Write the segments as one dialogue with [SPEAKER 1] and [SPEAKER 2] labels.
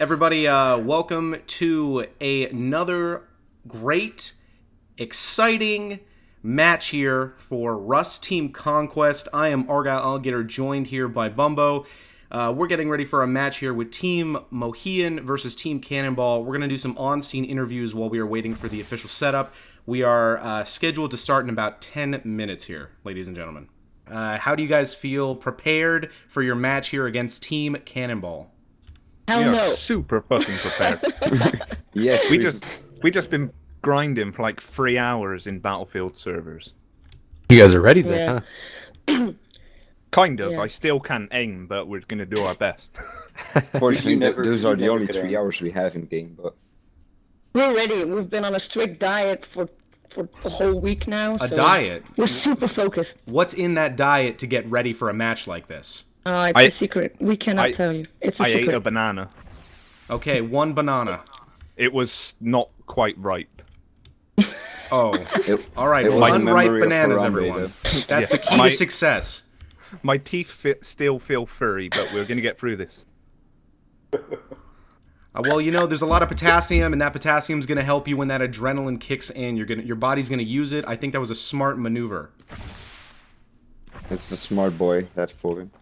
[SPEAKER 1] Everybody, welcome to another great, exciting match here for Rust Team Conquest. I am Argyle, Alligator, joined here by Bumbo. We're getting ready for a match here with Team Mohian versus Team Cann0nball. We're going to do some on-scene interviews while we are waiting for the official setup. We are scheduled to start in about 10 minutes here, ladies and gentlemen. How do you guys feel prepared for your match here against Team Cann0nball?
[SPEAKER 2] We are super fucking prepared.
[SPEAKER 3] Yes,
[SPEAKER 2] we just been grinding for like 3 hours in Battlefield servers.
[SPEAKER 4] You guys are ready then, huh?
[SPEAKER 2] Kind of. I still can't aim, but we're gonna do our best.
[SPEAKER 3] Fortunately, those are the only 3 hours we have in game. But
[SPEAKER 5] we're ready. We've been on a strict diet for a whole week now.
[SPEAKER 1] A diet?
[SPEAKER 5] We're super focused.
[SPEAKER 1] What's in that diet to get ready for a match like this?
[SPEAKER 5] It's a secret. We cannot tell you. It's a secret.
[SPEAKER 2] I ate a banana.
[SPEAKER 1] Okay, one banana.
[SPEAKER 2] It was not quite ripe.
[SPEAKER 1] Oh. Alright, unripe bananas, everyone. That's the key to success.
[SPEAKER 2] My teeth still feel furry, but we're going to get through this.
[SPEAKER 1] Well, you know, there's a lot of potassium, and that potassium's going to help you when that adrenaline kicks in. Your body's going to use it. I think that was a smart maneuver.
[SPEAKER 3] It's the smart boy that for him.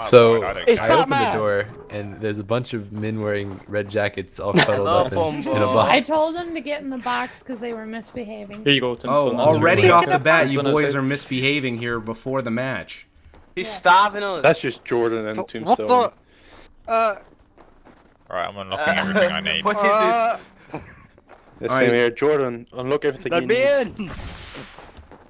[SPEAKER 4] So I opened the door, and there's a bunch of men wearing red jackets all cuddled up in a box.
[SPEAKER 6] I told them to get in the box because they were misbehaving.
[SPEAKER 7] Here you go,
[SPEAKER 1] Tombstone. Oh, already off the bat, you boys are misbehaving here before the match.
[SPEAKER 8] He's starving us.
[SPEAKER 7] That's just Jordan and Tombstone.
[SPEAKER 8] What the?
[SPEAKER 9] Alright, I'm unlocking everything I need.
[SPEAKER 8] What is this?
[SPEAKER 7] Same here, Jordan. Unlock everything you need.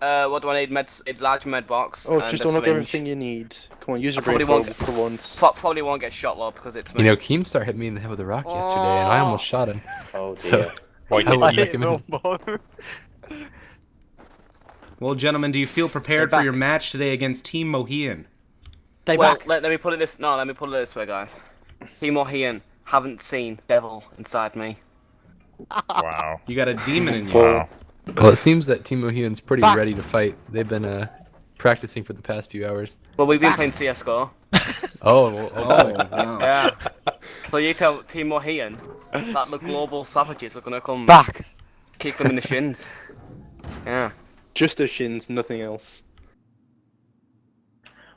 [SPEAKER 8] What do I need? Large med box.
[SPEAKER 7] Oh, just unlock everything you need. Come on, use your brain for once.
[SPEAKER 8] Probably won't get shot, love, because it's me.
[SPEAKER 4] You know, Keemstar hit me in the head with a rock yesterday, and I almost shot him.
[SPEAKER 7] Oh, dear.
[SPEAKER 4] So, I wouldn't recommend it.
[SPEAKER 1] Well, gentlemen, do you feel prepared for your match today against Team Mohian?
[SPEAKER 8] Let me put it this. No, let me put it this way, guys. Team Mohian haven't seen devil inside me.
[SPEAKER 9] Wow.
[SPEAKER 1] You got a demon in you.
[SPEAKER 9] Wow.
[SPEAKER 4] Well, it seems that Team Mohian's pretty ready to fight. They've been practicing for the past few hours.
[SPEAKER 8] Well, we've been playing CS:GO.
[SPEAKER 1] Oh, wow.
[SPEAKER 8] Yeah. So you tell Team Mohian that the global savages are gonna come kick them in the shins. Yeah.
[SPEAKER 7] Just the shins, nothing else.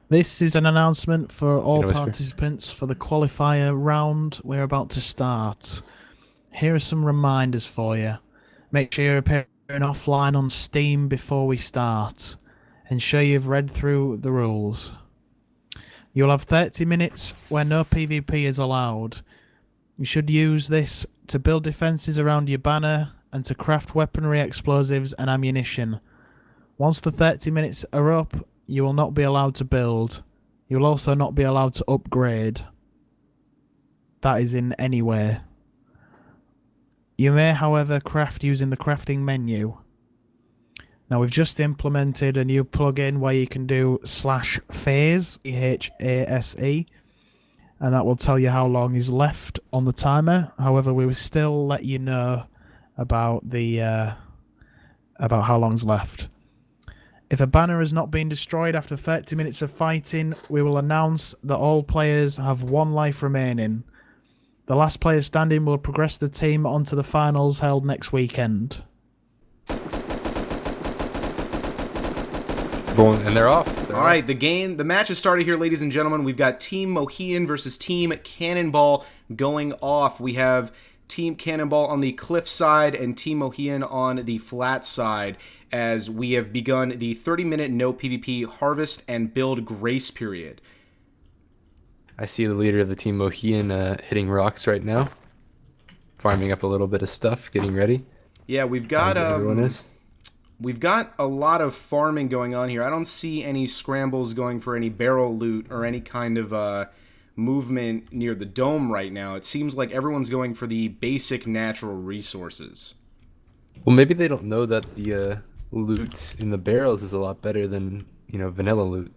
[SPEAKER 10] This is an announcement for all participants for the qualifier round we're about to start. Here are some reminders for you. Make sure you're appearing offline on Steam before we start. Ensure you've read through the rules. You'll have 30 minutes where no PvP is allowed. You should use this to build defences around your banner and to craft weaponry, explosives and ammunition. Once the 30 minutes are up, you will not be allowed to build. You will also not be allowed to upgrade. That is in any way. You may, however, craft using the crafting menu. Now, we've just implemented a new plugin where you can do /phase, E-H-A-S-E, and that will tell you how long is left on the timer. However, we will still let you know about how long's left. If a banner has not been destroyed after 30 minutes of fighting, we will announce that all players have 1 life remaining. The last player standing will progress the team onto the finals held next weekend.
[SPEAKER 4] And they're off.
[SPEAKER 1] Alright, the match has started here, ladies and gentlemen. We've got Team Mohian versus Team Cann0nball going off. We have Team Cann0nball on the cliff side and Team Mohian on the flat side, as we have begun the 30-minute no PvP harvest and build grace period.
[SPEAKER 4] I see the leader of the Team Mohian hitting rocks right now. Farming up a little bit of stuff, getting ready.
[SPEAKER 1] Yeah, we've got
[SPEAKER 4] everyone is.
[SPEAKER 1] We've got a lot of farming going on here. I don't see any scrambles going for any barrel loot or any kind of movement near the dome right now. It seems like everyone's going for the basic natural resources.
[SPEAKER 4] Well, maybe they don't know that the loot in the barrels is a lot better than, vanilla loot.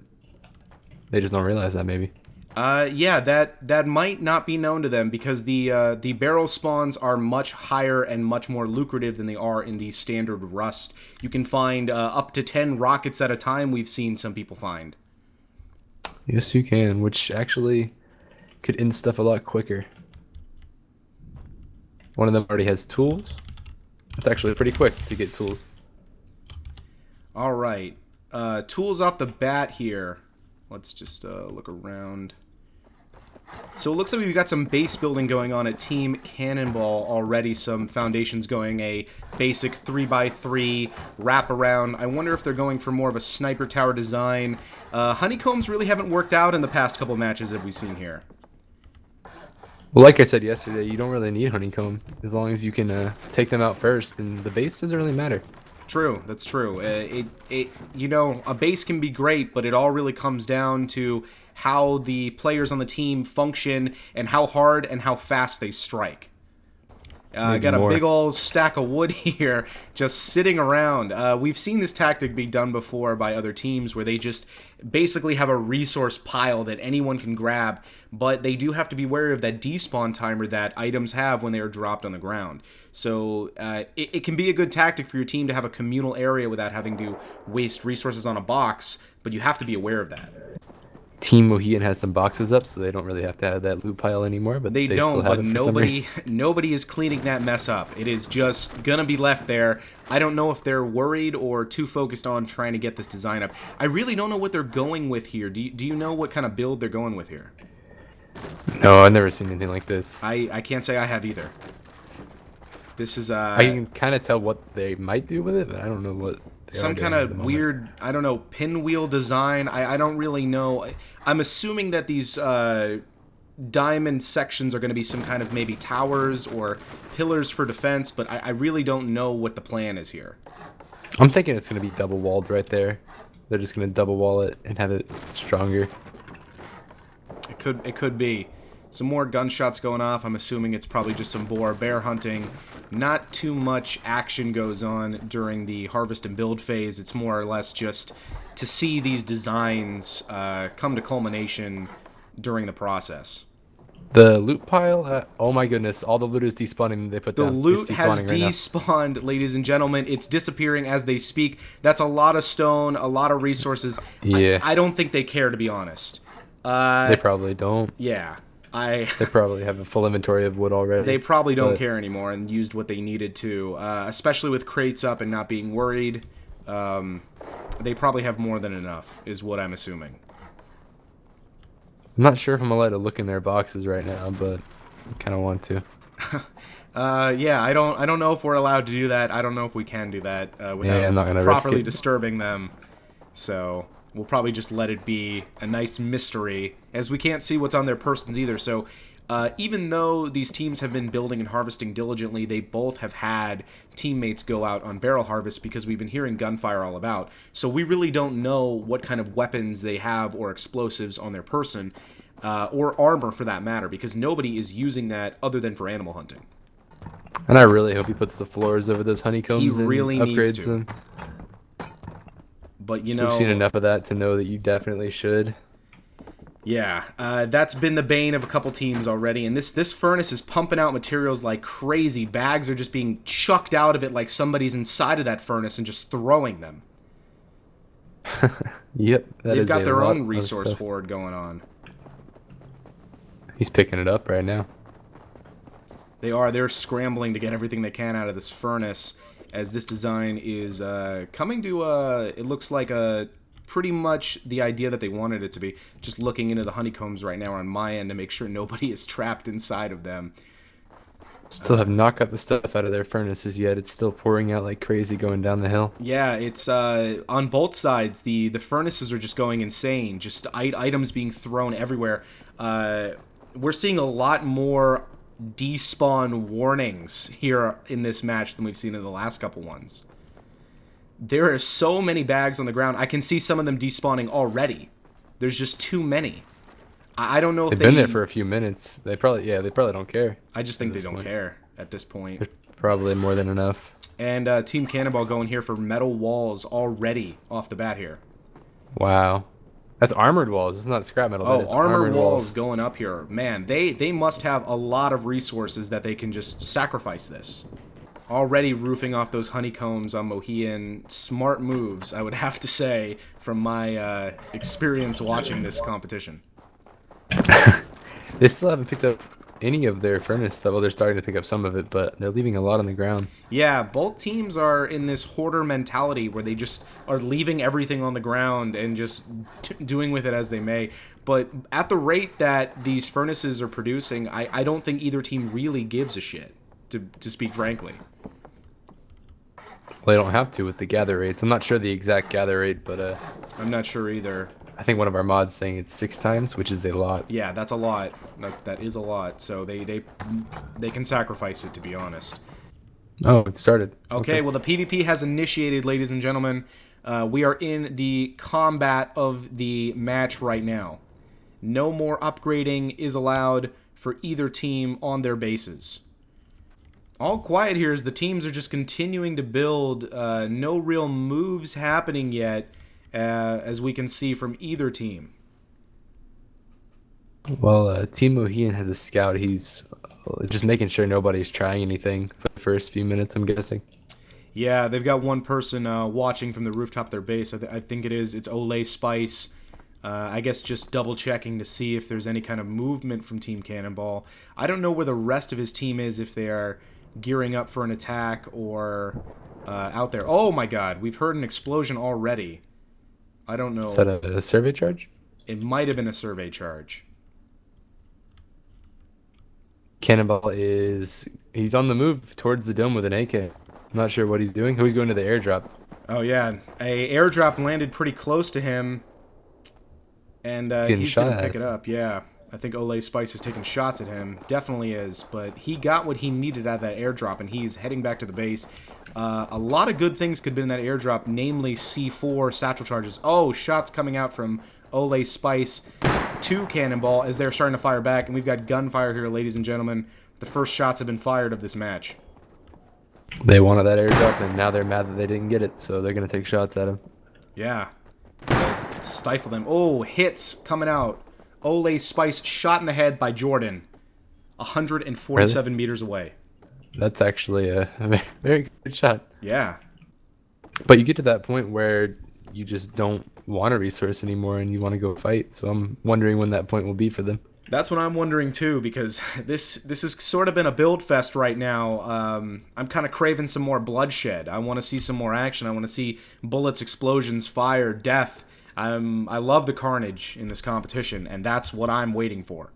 [SPEAKER 4] They just don't realize that, maybe.
[SPEAKER 1] Yeah, that might not be known to them, because the barrel spawns are much higher and much more lucrative than they are in the standard Rust. You can find up to 10 rockets at a time, we've seen some people find.
[SPEAKER 4] Yes, you can, which actually could end stuff a lot quicker. One of them already has tools. It's actually pretty quick to get tools.
[SPEAKER 1] All right. Tools off the bat here. Let's just look around. So it looks like we've got some base building going on at Team Cann0nball already. Some foundations going, a basic 3x3 wraparound. I wonder if they're going for more of a sniper tower design. Honeycombs really haven't worked out in the past couple matches that we've seen here.
[SPEAKER 4] Well, like I said yesterday, you don't really need honeycomb as long as you can take them out first, and the base doesn't really matter.
[SPEAKER 1] True, that's true. You know, a base can be great, but it all really comes down to how the players on the team function and how hard and how fast they strike. I got a big old stack of wood here just sitting around. We've seen this tactic be done before by other teams where they just basically have a resource pile that anyone can grab, but they do have to be wary of that despawn timer that items have when they are dropped on the ground. So it can be a good tactic for your team to have a communal area without having to waste resources on a box, but you have to be aware of that.
[SPEAKER 4] Team Mohian has some boxes up, so they don't really have to have that loot pile anymore. But
[SPEAKER 1] they don't.
[SPEAKER 4] Still have
[SPEAKER 1] But nobody is cleaning that mess up. It is just gonna be left there. I don't know if they're worried or too focused on trying to get this design up. I really don't know what they're going with here. Do you know what kind of build they're going with here?
[SPEAKER 4] No, I've never seen anything like this.
[SPEAKER 1] I can't say I have either. This is
[SPEAKER 4] I can kind of tell what they might do with it, but I don't know what.
[SPEAKER 1] Some kind of weird, I don't know, pinwheel design. I don't really know. I'm assuming that these diamond sections are going to be some kind of maybe towers or pillars for defense, but I really don't know what the plan is here.
[SPEAKER 4] I'm thinking it's going to be double walled right there. They're just going to double wall it and have it stronger.
[SPEAKER 1] It could be. Some more gunshots going off. I'm assuming it's probably just some bear hunting. Not too much action goes on during the harvest and build phase. It's more or less just to see these designs come to culmination during the process.
[SPEAKER 4] The loot pile, oh my goodness, all the loot is despawning. They put
[SPEAKER 1] the
[SPEAKER 4] down.
[SPEAKER 1] loot has despawned, ladies and gentlemen. It's disappearing as they speak. That's a lot of stone, a lot of resources.
[SPEAKER 4] Yeah.
[SPEAKER 1] I don't think they care, to be honest.
[SPEAKER 4] They probably don't.
[SPEAKER 1] Yeah.
[SPEAKER 4] They probably have a full inventory of wood already.
[SPEAKER 1] They probably don't care anymore and used what they needed to, especially with crates up and not being worried. They probably have more than enough, is what I'm assuming.
[SPEAKER 4] I'm not sure if I'm allowed to look in their boxes right now, but I kind of want to.
[SPEAKER 1] Yeah, I don't know if we're allowed to do that. I don't know if we can do that without
[SPEAKER 4] I'm not gonna
[SPEAKER 1] properly
[SPEAKER 4] risk it.
[SPEAKER 1] disturbing them. So we'll probably just let it be a nice mystery, as we can't see what's on their persons either. So even though these teams have been building and harvesting diligently, they both have had teammates go out on barrel harvest because we've been hearing gunfire all about. So we really don't know what kind of weapons they have or explosives on their person, or armor for that matter, because nobody is using that other than for animal hunting.
[SPEAKER 4] And I really hope he puts the floors over those honeycombs and
[SPEAKER 1] really
[SPEAKER 4] upgrades
[SPEAKER 1] needs to.
[SPEAKER 4] them.
[SPEAKER 1] But you know,
[SPEAKER 4] we've seen enough of that to know that you definitely should.
[SPEAKER 1] Yeah, that's been the bane of a couple teams already, and this furnace is pumping out materials like crazy. Bags are just being chucked out of it like somebody's inside of that furnace and just throwing them.
[SPEAKER 4] Yep,
[SPEAKER 1] they've got their own resource hoard going on.
[SPEAKER 4] He's picking it up right now.
[SPEAKER 1] They're scrambling to get everything they can out of this furnace, as this design is coming to, it looks like pretty much the idea that they wanted it to be. Just looking into the honeycombs right now on my end to make sure nobody is trapped inside of them.
[SPEAKER 4] Still have not got the stuff out of their furnaces yet. It's still pouring out like crazy going down the hill.
[SPEAKER 1] Yeah, it's on both sides. The furnaces are just going insane. Just items being thrown everywhere. We're seeing a lot more despawn warnings here in this match than we've seen in the last couple ones. There are so many bags on the ground. I can see some of them despawning already. There's just too many. I don't know if
[SPEAKER 4] they've been there for a few minutes. They probably don't care.
[SPEAKER 1] I just think they don't care at this point.
[SPEAKER 4] They're probably more than enough.
[SPEAKER 1] And Team Cann0nball going here for metal walls already off the bat here.
[SPEAKER 4] Wow. That's armored walls. It's not scrap metal.
[SPEAKER 1] Oh, armored walls going up here. Man, they must have a lot of resources that they can just sacrifice this. Already roofing off those honeycombs on Mohian. Smart moves, I would have to say, from my experience watching this competition.
[SPEAKER 4] They still haven't picked up any of their furnace stuff. Well, they're starting to pick up some of it, but they're leaving a lot on the ground.
[SPEAKER 1] Yeah, both teams are in this hoarder mentality where they just are leaving everything on the ground and just doing with it as they may. But at the rate that these furnaces are producing, I don't think either team really gives a shit, to speak frankly.
[SPEAKER 4] Well, they don't have to with the gather rates. I'm not sure the exact gather rate, but
[SPEAKER 1] I'm not sure either.
[SPEAKER 4] I think one of our mods saying it's 6 times, which is a lot.
[SPEAKER 1] Yeah, that's a lot. That is a lot. So they can sacrifice it, to be honest.
[SPEAKER 4] Oh, it started.
[SPEAKER 1] Okay, well, the PvP has initiated, ladies and gentlemen. We are in the combat of the match right now. No more upgrading is allowed for either team on their bases. All quiet here as the teams are just continuing to build. No real moves happening yet, as we can see from either team.
[SPEAKER 4] Well, Team Mohian has a scout. He's just making sure nobody's trying anything for the first few minutes, I'm guessing.
[SPEAKER 1] Yeah, they've got one person watching from the rooftop of their base. I think it's Olay Spice. I guess just double checking to see if there's any kind of movement from Team Cann0nball. I don't know where the rest of his team is, if they are gearing up for an attack or out there. Oh my god, we've heard an explosion already. I don't know.
[SPEAKER 4] Is that a survey charge?
[SPEAKER 1] It might have been a survey charge.
[SPEAKER 4] Cann0nball he's on the move towards the dome with an AK. I'm not sure what he's doing. He's going to the airdrop.
[SPEAKER 1] Oh yeah, a airdrop landed pretty close to him, and he's gonna pick it up. Yeah, I think Olay Spice is taking shots at him. Definitely is, but he got what he needed out of that airdrop, and he's heading back to the base. A lot of good things could have been in that airdrop, namely C4 satchel charges. Oh, shots coming out from Olay Spice to Cann0nball as they're starting to fire back, and we've got gunfire here, ladies and gentlemen. The first shots have been fired of this match.
[SPEAKER 4] They wanted that airdrop, and now they're mad that they didn't get it, so they're going to take shots at him.
[SPEAKER 1] Yeah. Stifle them. Oh, hits coming out. Olay Spice shot in the head by Jordan. 147 meters away.
[SPEAKER 4] That's actually a very good shot.
[SPEAKER 1] Yeah.
[SPEAKER 4] But you get to that point where you just don't want a resource anymore and you want to go fight. So I'm wondering when that point will be for them.
[SPEAKER 1] That's what I'm wondering too, because this has sort of been a build fest right now. I'm kind of craving some more bloodshed. I want to see some more action. I want to see bullets, explosions, fire, death. I love the carnage in this competition, and that's what I'm waiting for.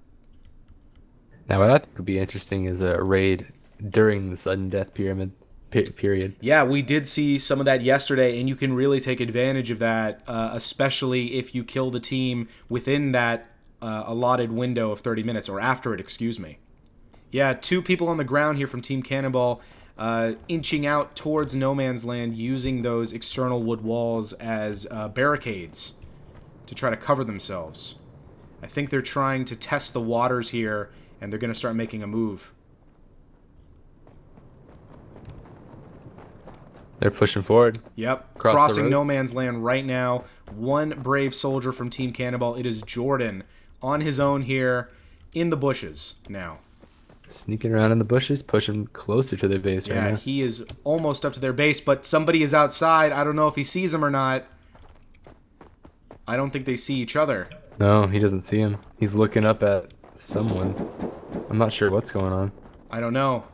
[SPEAKER 4] Now, what I think would be interesting is a raid during the sudden death period.
[SPEAKER 1] Yeah, we did see some of that yesterday, and you can really take advantage of that, especially if you kill the team within that allotted window of 30 minutes, or after it, excuse me. Yeah, 2 people on the ground here from Team Cann0nball, inching out towards no man's land, using those external wood walls as barricades to try to cover themselves. I think they're trying to test the waters here, and they're going to start making a move.
[SPEAKER 4] They're pushing forward.
[SPEAKER 1] Yep, crossing no man's land right now. One brave soldier from Team Cann0nball. It is Jordan on his own here in the bushes now.
[SPEAKER 4] Sneaking around in the bushes, pushing closer to their base right now.
[SPEAKER 1] Yeah, he is almost up to their base, but somebody is outside. I don't know if he sees them or not. I don't think they see each other.
[SPEAKER 4] No, he doesn't see him. He's looking up at someone. I'm not sure what's going on.
[SPEAKER 1] I don't know,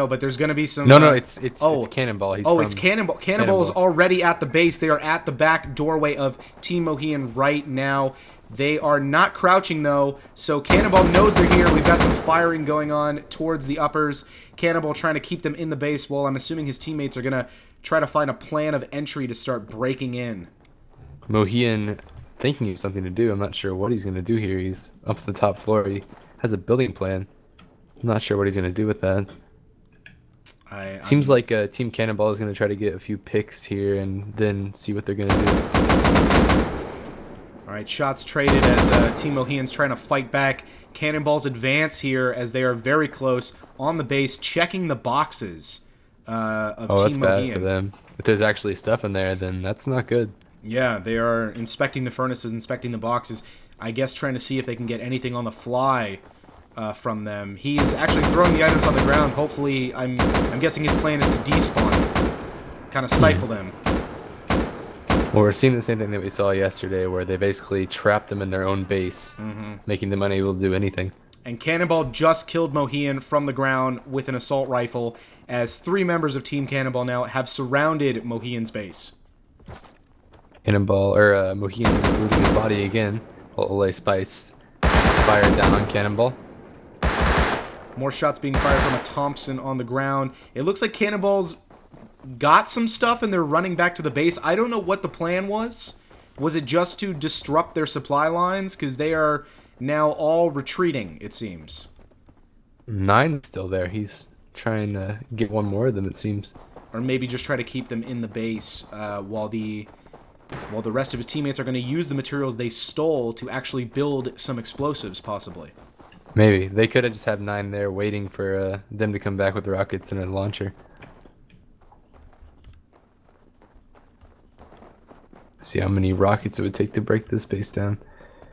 [SPEAKER 1] but there's going to be some...
[SPEAKER 4] No, it's Cann0nball.
[SPEAKER 1] It's Cann0nball. Cann0nball is already at the base. They are at the back doorway of Team Mohian right now. They are not crouching, though, so Cann0nball knows they're here. We've got some firing going on towards the uppers. Cann0nball trying to keep them in the base, while I'm assuming his teammates are going to try to find a plan of entry to start breaking in.
[SPEAKER 4] Mohian thinking of something to do. I'm not sure what he's going to do here. He's up at the top floor. He has a building plan. I'm not sure what he's going to do with that. Seems like Team Cann0nball is going to try to get a few picks here and then see what they're going to do.
[SPEAKER 1] All right, shots traded as Team Mohian's trying to fight back. Cann0nball's advance here as they are very close on the base, checking the boxes of Team Mohian.
[SPEAKER 4] Oh, that's bad for them. If there's actually stuff in there, then that's not good.
[SPEAKER 1] Yeah, they are inspecting the furnaces, inspecting the boxes. I guess trying to see if they can get anything on the fly from them. He's actually throwing the items on the ground. Hopefully, I'm guessing his plan is to despawn, kind of stifle them.
[SPEAKER 4] Well, we're seeing the same thing that we saw yesterday, where they basically trapped them in their own base, making them unable to do anything.
[SPEAKER 1] And Cann0nball just killed Mohian from the ground with an assault rifle, as 3 members of Team Cann0nball now have surrounded Mohian's base.
[SPEAKER 4] Cann0nball, or Mohian is losing his body again. Ole Spice fired down on Cann0nball.
[SPEAKER 1] More shots being fired from a Thompson on the ground. It looks like Cann0nball's got some stuff and they're running back to the base. I don't know what the plan was. Was it just to disrupt their supply lines? Because they are now all retreating, it seems.
[SPEAKER 4] 9's still there. He's trying to get one more of them, it seems.
[SPEAKER 1] Or maybe just try to keep them in the base while the rest of his teammates are going to use the materials they stole to actually build some explosives, possibly.
[SPEAKER 4] Maybe. They could have just had 9 there waiting for them to come back with rockets and a launcher. See how many rockets it would take to break this base down.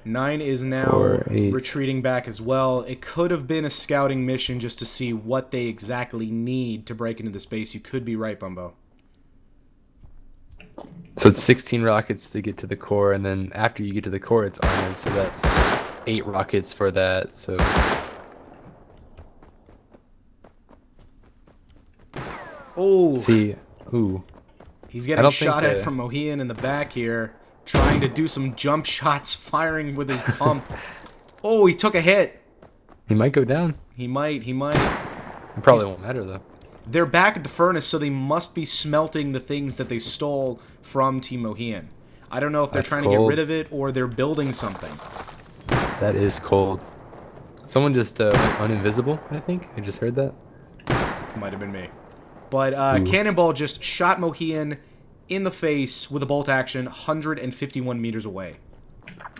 [SPEAKER 1] 9 is now retreating back as well. It could have been a scouting mission just to see what they exactly need to break into the space. You could be right, Bumbo.
[SPEAKER 4] So it's 16 rockets to get to the core, and then after you get to the core, it's armored. So that's 8 rockets for that. So
[SPEAKER 1] oh,
[SPEAKER 4] see, ooh,
[SPEAKER 1] he's getting shot at from Mohian in the back here, trying to do some jump shots, firing with his pump. Oh, he took a hit.
[SPEAKER 4] He might go down.
[SPEAKER 1] He might.
[SPEAKER 4] It probably won't matter though.
[SPEAKER 1] They're back at the furnace, so they must be smelting the things that they stole from Team Mohian. I don't know if they're trying to get rid of it or they're building something.
[SPEAKER 4] That is cold. Someone just went uninvisible, I think. I just heard that.
[SPEAKER 1] Might have been me. But Cann0nball just shot Mohian in the face with a bolt action 151 meters away.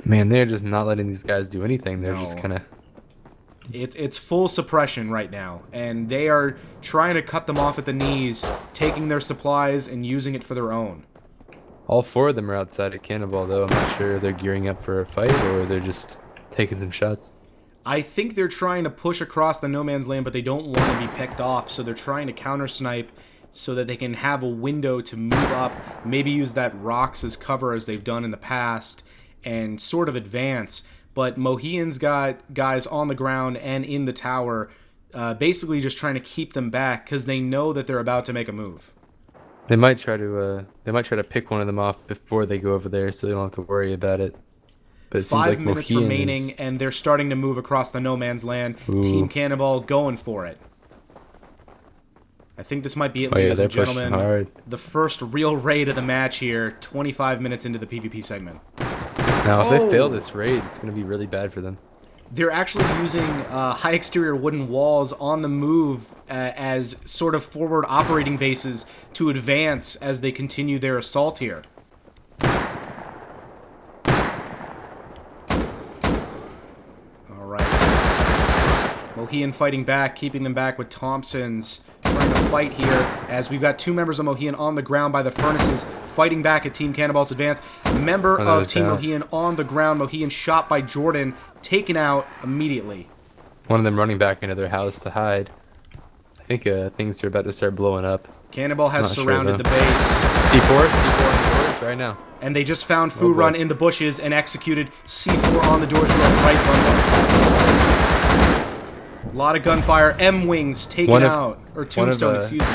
[SPEAKER 4] Man, they're just not letting these guys do anything. They're just kind of...
[SPEAKER 1] It's full suppression right now, and they are trying to cut them off at the knees, taking their supplies and using it for their own.
[SPEAKER 4] All 4 of them are outside of Cann0nball, though. I'm not sure they're gearing up for a fight or they're just taking some shots.
[SPEAKER 1] I think they're trying to push across the no man's land, but they don't want to be picked off, so they're trying to counter snipe so that they can have a window to move up, maybe use that rocks as cover as they've done in the past, and sort of advance. But Mohian's got guys on the ground and in the tower, basically just trying to keep them back because they know that they're about to make a move.
[SPEAKER 4] They might try to pick one of them off before they go over there, so they don't have to worry about it. But it seems
[SPEAKER 1] 5
[SPEAKER 4] like
[SPEAKER 1] minutes
[SPEAKER 4] Mohian
[SPEAKER 1] remaining, and they're starting to move across the no man's land.
[SPEAKER 4] Ooh.
[SPEAKER 1] Team Cann0nball going for it. I think this might be it, ladies and gentlemen. The first real raid of the match here, 25 minutes into the PvP segment.
[SPEAKER 4] Now, if they fail this raid, it's going to be really bad for them.
[SPEAKER 1] They're actually using high exterior wooden walls on the move as sort of forward operating bases to advance as they continue their assault here. Alright. Mohian fighting back, keeping them back with Thompsons. Trying to fight here as we've got 2 members of Mohian on the ground by the furnaces fighting back at Team Cann0nball's advance. Member of Team Mohian on the ground. Mohian shot by Jordan, taken out immediately.
[SPEAKER 4] One of them running back into their house to hide. I think things are about to start blowing up.
[SPEAKER 1] Cann0nball has surrounded the base.
[SPEAKER 4] C4 on the doors right now.
[SPEAKER 1] And they just found Foo Run in the bushes and executed C4 on the doors. Right bundle. A lot of gunfire. M-Wings taken out. Or Tombstone, excuse me.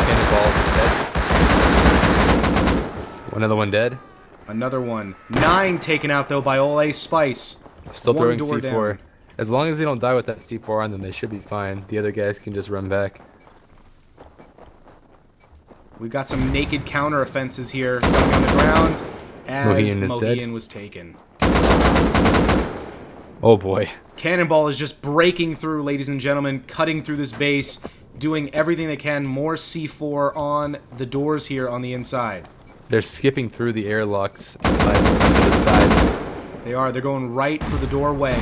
[SPEAKER 4] Another one dead.
[SPEAKER 1] Another one. 9 taken out, though, by Ole Spice.
[SPEAKER 4] Still throwing C4. As long as they don't die with that C4 on them, they should be fine. The other guys can just run back.
[SPEAKER 1] We've got some naked counter offenses here on the ground as Mohian was taken.
[SPEAKER 4] Oh boy.
[SPEAKER 1] Cann0nball is just breaking through, ladies and gentlemen, cutting through this base, doing everything they can. More C4 on the doors here on the inside.
[SPEAKER 4] They're skipping through the airlocks to the side.
[SPEAKER 1] They are. They're going right for the doorway.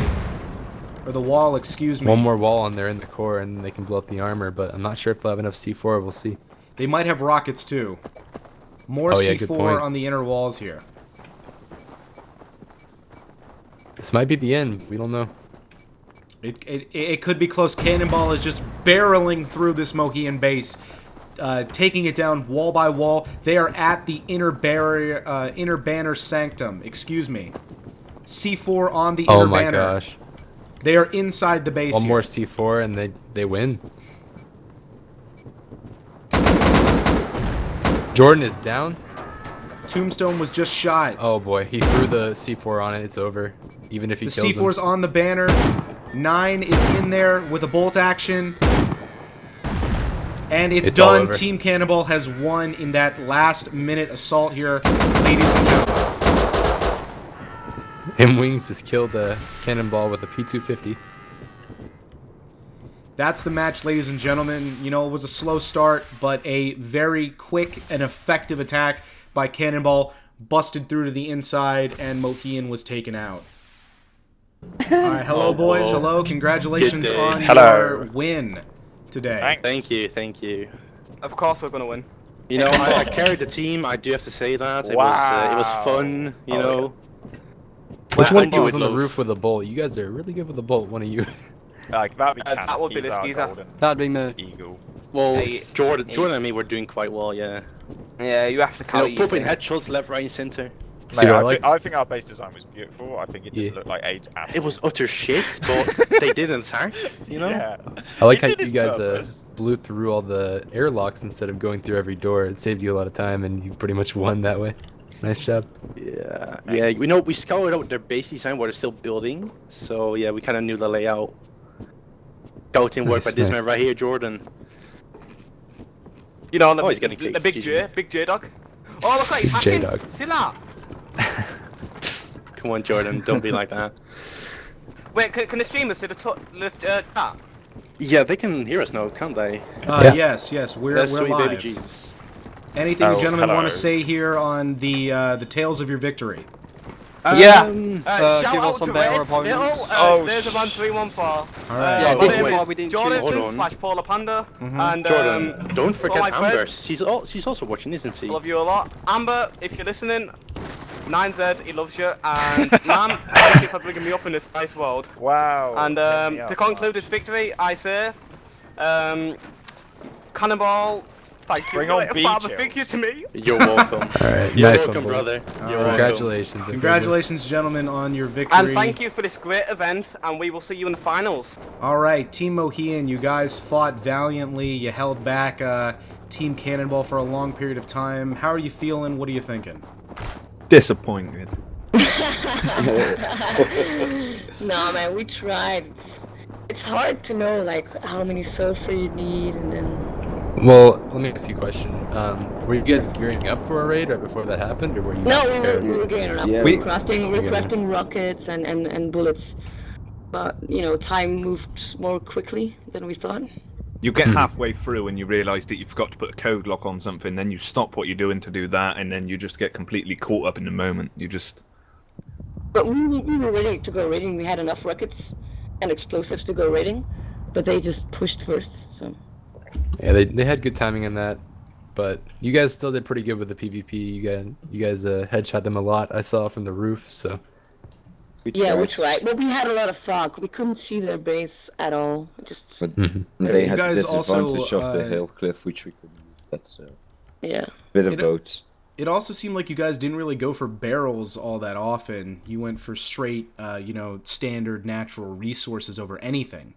[SPEAKER 1] Or the wall, excuse me.
[SPEAKER 4] One more wall on there in the core, and they can blow up the armor, but I'm not sure if they'll have enough C4. We'll see.
[SPEAKER 1] They might have rockets, too. More C4 on the inner walls here.
[SPEAKER 4] This might be the end. We don't know.
[SPEAKER 1] It could be close. Cann0nball is just barreling through this Mohian base, taking it down wall by wall. They are at the inner banner sanctum. Excuse me. C4 on the inner banner.
[SPEAKER 4] Oh my gosh.
[SPEAKER 1] They are inside the base.
[SPEAKER 4] One
[SPEAKER 1] here.
[SPEAKER 4] more C4 and they win. Jordan is down.
[SPEAKER 1] Tombstone was just shot.
[SPEAKER 4] Oh boy, he threw the C4 on it. It's over. Even if he
[SPEAKER 1] The
[SPEAKER 4] kills
[SPEAKER 1] C4's
[SPEAKER 4] him.
[SPEAKER 1] on the banner. 9 is in there with a bolt action. And it's
[SPEAKER 4] all
[SPEAKER 1] done.
[SPEAKER 4] over.
[SPEAKER 1] Team Cann0nball has won in that last-minute assault here, ladies and gentlemen.
[SPEAKER 4] M-Wings has killed Cann0nball with a P250.
[SPEAKER 1] That's the match, ladies and gentlemen. You know, it was a slow start, but a very quick and effective attack by Cann0nball. Busted through to the inside, and Mohian was taken out. All right, hello, boys. Hello. Congratulations on your win today.
[SPEAKER 7] Thank you, thank you.
[SPEAKER 8] Of course we're gonna win.
[SPEAKER 7] You know, I carried the team. I do have to say that. It was fun. You know.
[SPEAKER 4] Which one of you
[SPEAKER 7] I
[SPEAKER 4] was on the
[SPEAKER 7] love-
[SPEAKER 4] roof with a bolt? You guys are really good with a bolt. One of you.
[SPEAKER 9] Like, that'd be
[SPEAKER 8] that would be the skeezer.
[SPEAKER 11] That'd be me.
[SPEAKER 9] Eagle.
[SPEAKER 7] Well,
[SPEAKER 8] Hey,
[SPEAKER 7] Jordan and me were doing quite well. Yeah.
[SPEAKER 8] Yeah, you have to
[SPEAKER 7] You
[SPEAKER 8] carry
[SPEAKER 7] know, popping headshots left, right, and center.
[SPEAKER 4] See,
[SPEAKER 9] Mate, I think our base design was beautiful. I think it didn't look like AIDS at
[SPEAKER 7] It
[SPEAKER 9] all.
[SPEAKER 7] was utter shit, but they did attack. You know.
[SPEAKER 9] Yeah.
[SPEAKER 4] I like
[SPEAKER 9] It
[SPEAKER 4] how
[SPEAKER 9] did
[SPEAKER 4] you
[SPEAKER 9] its
[SPEAKER 4] guys
[SPEAKER 9] purpose.
[SPEAKER 4] blew through all the airlocks instead of going through every door. It saved you a lot of time, and you pretty much won that way. Nice job.
[SPEAKER 7] Yeah. Yeah. You know, we scouted out their base design while they're still building. So yeah, we kind of knew the layout. Scouting work by
[SPEAKER 4] Nice,
[SPEAKER 7] this
[SPEAKER 4] nice.
[SPEAKER 7] man right here, Jordan.
[SPEAKER 8] You know, the,
[SPEAKER 7] he's getting
[SPEAKER 8] the
[SPEAKER 7] cakes,
[SPEAKER 8] big
[SPEAKER 7] excuse
[SPEAKER 8] J dog. Oh, look at he's hacking.
[SPEAKER 4] J-Dog.
[SPEAKER 8] See that?
[SPEAKER 7] Come on, Jordan, don't be like that.
[SPEAKER 8] Wait, can the streamers see the chat?
[SPEAKER 7] Yeah, they can hear us now, can't they?
[SPEAKER 4] Yeah.
[SPEAKER 1] Yes, we're
[SPEAKER 7] That's sweet
[SPEAKER 1] live.
[SPEAKER 7] baby Jesus.
[SPEAKER 1] Anything
[SPEAKER 9] Oh,
[SPEAKER 1] you gentlemen want
[SPEAKER 9] hello.
[SPEAKER 1] to say here on the tales of your victory?
[SPEAKER 8] Yeah. Shout
[SPEAKER 11] give
[SPEAKER 8] out
[SPEAKER 11] us some
[SPEAKER 8] to
[SPEAKER 11] better
[SPEAKER 8] Red.
[SPEAKER 11] opponents.
[SPEAKER 8] There's a 1-3-1-4.
[SPEAKER 1] All right.
[SPEAKER 11] Yeah,
[SPEAKER 8] My
[SPEAKER 11] this
[SPEAKER 8] name
[SPEAKER 11] is why
[SPEAKER 8] is
[SPEAKER 11] we didn't choose.
[SPEAKER 7] Hold
[SPEAKER 8] Jonathan
[SPEAKER 7] on.
[SPEAKER 8] slash Paula Panda. And
[SPEAKER 7] Jordan, don't forget
[SPEAKER 8] my
[SPEAKER 7] Amber.
[SPEAKER 8] friend.
[SPEAKER 7] She's also watching, isn't she?
[SPEAKER 8] love you a lot. Amber, if you're listening, 9Z, he loves you. And man, thank you for bringing me up in this nice world.
[SPEAKER 9] Wow.
[SPEAKER 8] And
[SPEAKER 9] Let me
[SPEAKER 8] to
[SPEAKER 9] up,
[SPEAKER 8] conclude this victory, I say, Cann0nball, thank you.
[SPEAKER 9] Bring on
[SPEAKER 8] for
[SPEAKER 9] B
[SPEAKER 8] father
[SPEAKER 9] chills.
[SPEAKER 8] figure to me.
[SPEAKER 7] You're welcome.
[SPEAKER 4] All right,
[SPEAKER 7] You're
[SPEAKER 4] nice
[SPEAKER 7] welcome,
[SPEAKER 4] one, boys.
[SPEAKER 7] brother. You're
[SPEAKER 1] right.
[SPEAKER 4] Congratulations.
[SPEAKER 1] Congratulations, gentlemen, on your victory.
[SPEAKER 8] And thank you for this great event, and we will see you in the finals.
[SPEAKER 1] All right, Team Mohian, you guys fought valiantly. You held back Team Cann0nball for a long period of time. How are you feeling? What are you thinking?
[SPEAKER 2] Disappointed.
[SPEAKER 5] No, man, we tried. It's hard to know like how many sulfur you need, and then.
[SPEAKER 4] Well, let me ask you a question. Were you guys gearing up for a raid right before that happened, or were you?
[SPEAKER 5] No, we were getting up.
[SPEAKER 3] Yeah.
[SPEAKER 5] We were crafting rockets and bullets. But you know, time moved more quickly than we thought.
[SPEAKER 2] You get halfway through and you realise that you forgot to put a code lock on something, then you stop what you're doing to do that, and then you just get completely caught up in the moment. You just...
[SPEAKER 5] But we were ready to go raiding. We had enough rockets and explosives to go raiding, but they just pushed first. So.
[SPEAKER 4] Yeah, they had good timing on that, but you guys still did pretty good with the PvP. You guys headshot them a lot. I saw from the roof. So.
[SPEAKER 5] We tried. But we had a lot of fog. We couldn't see their base at all. Just.
[SPEAKER 3] But they
[SPEAKER 1] You
[SPEAKER 3] had the
[SPEAKER 1] guys
[SPEAKER 3] disadvantage
[SPEAKER 1] also,
[SPEAKER 3] of the hill cliff, which we couldn't use. That's
[SPEAKER 5] Yeah.
[SPEAKER 3] bit of both.
[SPEAKER 1] It also seemed like you guys didn't really go for barrels all that often. You went for straight, standard natural resources over anything.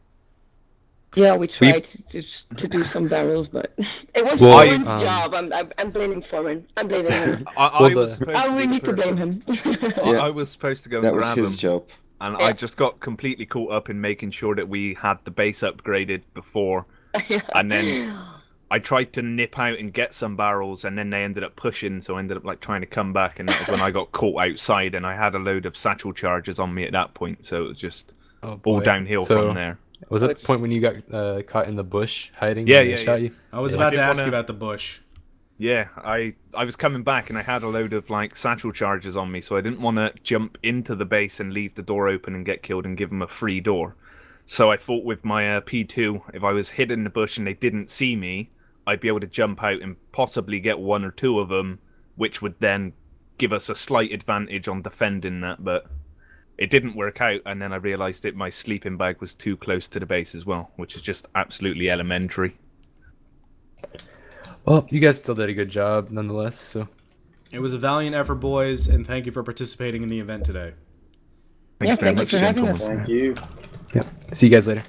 [SPEAKER 5] Yeah, we tried to do some barrels, but it was
[SPEAKER 4] Well,
[SPEAKER 5] Foreman's job. I'm blaming Foreman. I'm blaming him.
[SPEAKER 2] I was supposed
[SPEAKER 5] I
[SPEAKER 2] to
[SPEAKER 5] really
[SPEAKER 2] be
[SPEAKER 5] need to
[SPEAKER 2] the
[SPEAKER 5] blame
[SPEAKER 2] person-
[SPEAKER 5] him.
[SPEAKER 2] I was supposed to go and
[SPEAKER 3] That was
[SPEAKER 2] grab
[SPEAKER 3] his
[SPEAKER 2] him,
[SPEAKER 3] job.
[SPEAKER 2] and I just got completely caught up in making sure that we had the base upgraded before, and then I tried to nip out and get some barrels, and then they ended up pushing, so I ended up like trying to come back, and that was when I got caught outside, and I had a load of satchel charges on me at that point, so it was just all
[SPEAKER 4] boy.
[SPEAKER 2] downhill
[SPEAKER 4] So-
[SPEAKER 2] from there.
[SPEAKER 4] Was that the point when you got caught in the bush hiding?
[SPEAKER 2] Yeah,
[SPEAKER 4] and they
[SPEAKER 2] yeah,
[SPEAKER 4] shot
[SPEAKER 2] yeah.
[SPEAKER 4] you?
[SPEAKER 1] I was
[SPEAKER 2] Yeah.
[SPEAKER 1] about
[SPEAKER 2] I
[SPEAKER 1] to
[SPEAKER 2] didn't
[SPEAKER 1] ask you
[SPEAKER 2] wanna-
[SPEAKER 1] about the bush.
[SPEAKER 2] Yeah, I was coming back and I had a load of like satchel charges on me, so I didn't want to jump into the base and leave the door open and get killed and give them a free door. So I thought with my P2, if I was hidden in the bush and they didn't see me, I'd be able to jump out and possibly get one or two of them, which would then give us a slight advantage on defending that, but it didn't work out, and then I realised that my sleeping bag was too close to the base as well, which is just absolutely elementary.
[SPEAKER 4] Well, you guys still did a good job nonetheless, so.
[SPEAKER 1] It was a valiant effort, boys, and thank you for participating in the event today.
[SPEAKER 5] Thank you for having us.
[SPEAKER 3] Thank you.
[SPEAKER 4] Yep. See you guys later.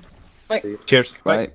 [SPEAKER 5] Bye.
[SPEAKER 2] Cheers.
[SPEAKER 3] Bye.